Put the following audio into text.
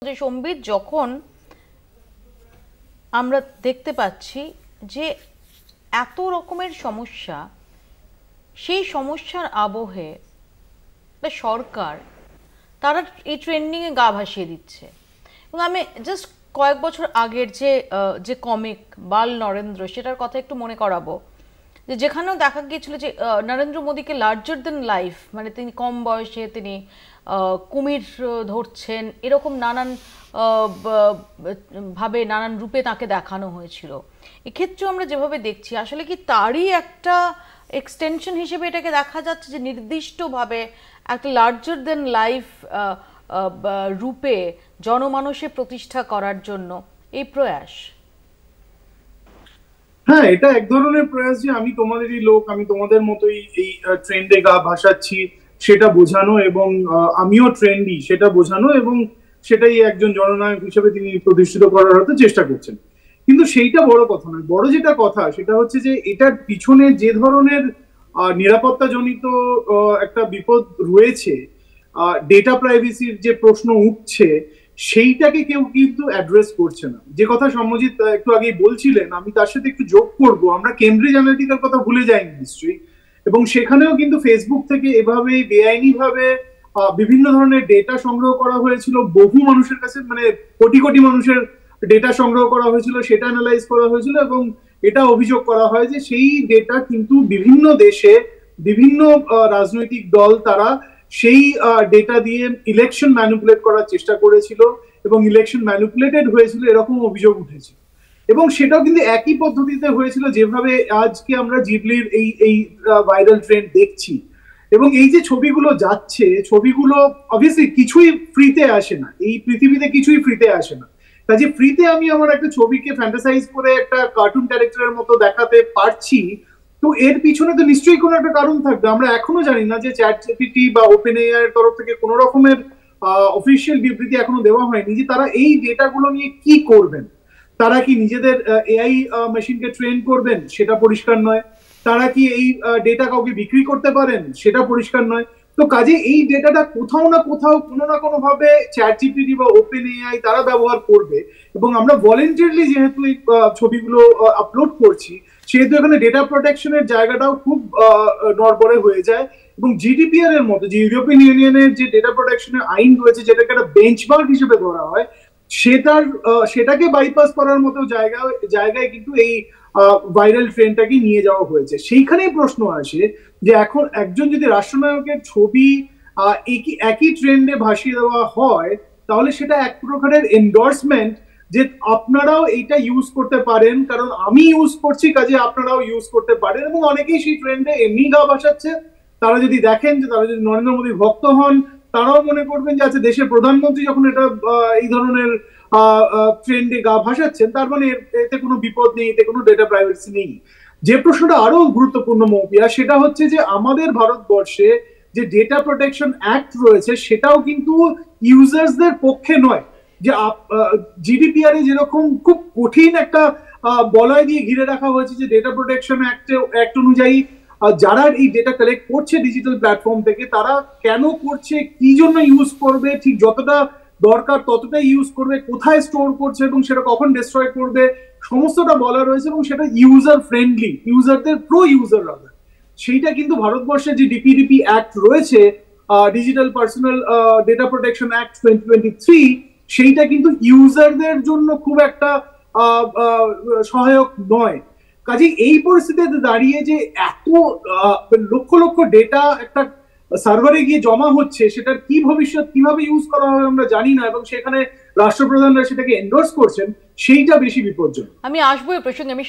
যে সম্বিত, যখন আমরা দেখতে পাচ্ছি যে এত রকমের সমস্যা, সেই সমস্যার আবহে সরকার তারা এই ট্রেন্ডিংয়ে গা ভাসিয়ে দিচ্ছে। এবং আমি জাস্ট কয়েক বছর আগের যে কমিক বাল নরেন্দ্র, সেটার কথা একটু মনে করাবো, যেখানেও দেখা গিয়েছিল যে নরেন্দ্র মোদীকে লার্জার দেন লাইফ, মানে তিনি কম বয়সে তিনি কুমির ধরছেন, এরকম নানান ভাবে নানান রূপে তাকে দেখানো হয়েছিল। এক্ষেত্রেও আমরা যেভাবে দেখছি, আসলে কি তারই একটা এক্সটেনশন হিসেবে এটাকে দেখা যাচ্ছে যে নির্দিষ্টভাবে একটা লার্জার দেন লাইফ রূপে জনমানসে প্রতিষ্ঠা করার জন্য এই প্রয়াস? হ্যাঁ, এটা এক ধরনের প্রয়াস যে আমি তোমাদেরই লোক, আমি তোমাদের মতোই এই ট্রেন্ডে গা ভাসাচ্ছি সেটা বোঝানো, এবং আমিও ট্রেন্ডি সেটা বোঝানো, এবং সেটাই একজন জননায়ক হিসেবে তিনি প্রতিষ্ঠিত করার হয়তো চেষ্টা করছেন। কিন্তু সেইটা বড় কথা নয়। বড় যেটা কথা সেটা হচ্ছে যে এটার পিছনে যে ধরনের নিরাপত্তা জনিত একটা বিপদ রয়েছে, ডেটা প্রাইভেসির যে প্রশ্ন উঠছে, সেইটাকে কেউ কিন্তু অ্যাড্রেস করছে না। যে কথা সম্মজিৎ একটু আগেই বলছিলেন, আমি তার সাথে একটু যোগ করব, আমরা কেমব্রিজ অ্যানালিটিকার কথা ভুলে যাইনি নিশ্চয়ই। এবং সেখানেও কিন্তু ফেসবুক থেকে এভাবেই বেআইনি ভাবে বিভিন্ন ধরনের ডেটা সংগ্রহ করা হয়েছিল, বহু মানুষের কাছে, মানে কোটি কোটি মানুষের ডেটা সংগ্রহ করা হয়েছিল, সেটা অ্যানালাইজ করা হয়েছিল, এবং এটা অভিযোগ করা হয় যে সেই ডেটা কিন্তু বিভিন্ন দেশে বিভিন্ন রাজনৈতিক দল তারা সেই ডেটা দিয়ে ইলেকশন ম্যানিপুলেট করার চেষ্টা করেছিল, এবং ইলেকশন ম্যানিপুলেটেড হয়েছিল এরকম অভিযোগ উঠেছে। এবং সেটাও কিন্তু একই পদ্ধতিতে হয়েছিল যেভাবে আজকে আমরা জিবলির এই এই ভাইরাল ট্রেন্ড দেখছি। এবং এই যে ছবিগুলো যাচ্ছে, ছবিগুলো অবভিয়াসলি কিছুই ফ্রিতে আসে না, এই পৃথিবীতে কিছুই ফ্রিতে আসে না। কাজে ফ্রিতে আমি আমার একটা ছবিকে ফ্যান্টাসাইজ করে একটা কার্টুন ক্যারেক্টারের মতো দেখাতে পারছি, তো এর পিছনে তো নিশ্চয়ই কোনো একটা কারণ থাকবে। আমরা এখনো জানি না যে চ্যাট জিপিটি বা ওপেন এআই এর তরফ থেকে কোনো রকমের অফিসিয়াল বিবৃতি এখনো দেওয়া হয়নি যে তারা এই ডেটাগুলো নিয়ে কি করবেন। তারা কি নিজেদের এআই মেশিনকে ট্রেন করবেন, সেটা পরিষ্কার নয়। তারা কি এই ডেটা কাউকে বিক্রি করতে পারেন, সেটা পরিষ্কার নয়। তো কাজে এই ডেটাটা কোথাও না কোথাও কোনো না কোনো ভাবে চ্যাট জিপিটি বা ওপেন এআই তারা ব্যবহার করবে। এবং আমরা ভলেন্টারিলি যেহেতু এই ছবিগুলো আপলোড করছি, সেহেতু এখানে ডেটা প্রোটেকশনের জায়গাটাও খুব নড়বড়ে হয়ে যায়। এবং জিডিপিআর এর মতো, যে ইউরোপিয়ান ইউনিয়নের যে ডেটা প্রোটেকশনের আইন রয়েছে, যেটাকে একটা বেঞ্চমার্ক হিসেবে ধরা হয়, সেটাকে বাইপাস করার মতো জায়গায় কিন্তু এই ভাইরাল ট্রেন্ডটাকে নিয়ে যাওয়া হয়েছে। সেইখানেই প্রশ্ন আসে যে এখন একজন যদি রাষ্ট্রনায়কের ছবি একই ট্রেন্ডে ভাসিয়ে দেওয়া হয়, তাহলে সেটা এক প্রকারের এন্ডোর্সমেন্ট যে আপনারাও এইটা ইউজ করতে পারেন, কারণ আমি ইউজ করছি, কাজে আপনারাও ইউজ করতে পারেন। এবং অনেকেই সেই ট্রেন্ডে এমনি গা ভাসাচ্ছে। তারা যদি দেখেন, যে তারা যদি নরেন্দ্র মোদীর ভক্ত হন, তারাও মনে করবেন যে আচ্ছা, দেশের প্রধানমন্ত্রী যখন এটা এই ধরনের ট্রেন্ডে গা ভাসাচ্ছেন, তার মানে এতে কোনো বিপদ নেই, এতে কোনো ডেটা প্রাইভেসি নেই। যে প্রশ্নটা আরো গুরুত্বপূর্ণ মৌপিয়া, সেটা হচ্ছে যে আমাদের ভারতবর্ষে যে ডেটা প্রোটেকশন অ্যাক্ট রয়েছে, সেটাও কিন্তু ইউজার্সদের পক্ষে নয়। যে জিডিপিআর এ যেরকম খুব কঠিন একটা বলয় দিয়ে ঘিরে রাখা হয়েছে, যে ডেটা প্রোটেকশন অ্যাক্ট অনুযায়ী যারা এই ডেটা কালেক্ট করছে ডিজিটাল প্ল্যাটফর্ম থেকে, তারা কেন করছে, কি জন্য ইউজ করবে, ঠিক যতটা দরকার ততটাই ইউজ করবে, কোথায় স্টোর করছে এবং সেটা কখন ডিস্ট্রয় করবে, সমস্তটা বলা রয়েছে। এবং সেটা ইউজার ফ্রেন্ডলি, ইউজারদের প্রো ইউজার রাখা। সেইটা কিন্তু ভারতবর্ষে যে ডিপিডিপি অ্যাক্ট রয়েছে, digital personal data protection act 2023, সেইটা কিন্তু ইউজারদের জন্য খুব একটা সহায়ক নয়। কাজে এই পরিস্থিতিতে দাঁড়িয়ে যে এত লক্ষ লক্ষ ডেটা একটা সার্ভারে গিয়ে জমা হচ্ছে, সেটার কি ভবিষ্যৎ, কিভাবে ইউজ করা হবে আমরা জানি না, এবং সেখানে রাষ্ট্রপ্রধানরা সেটাকে এন্ডোর্স করছেন, সেইটা বেশি বিপজ্জনক। আমি আসবো এই প্রসঙ্গে। আমি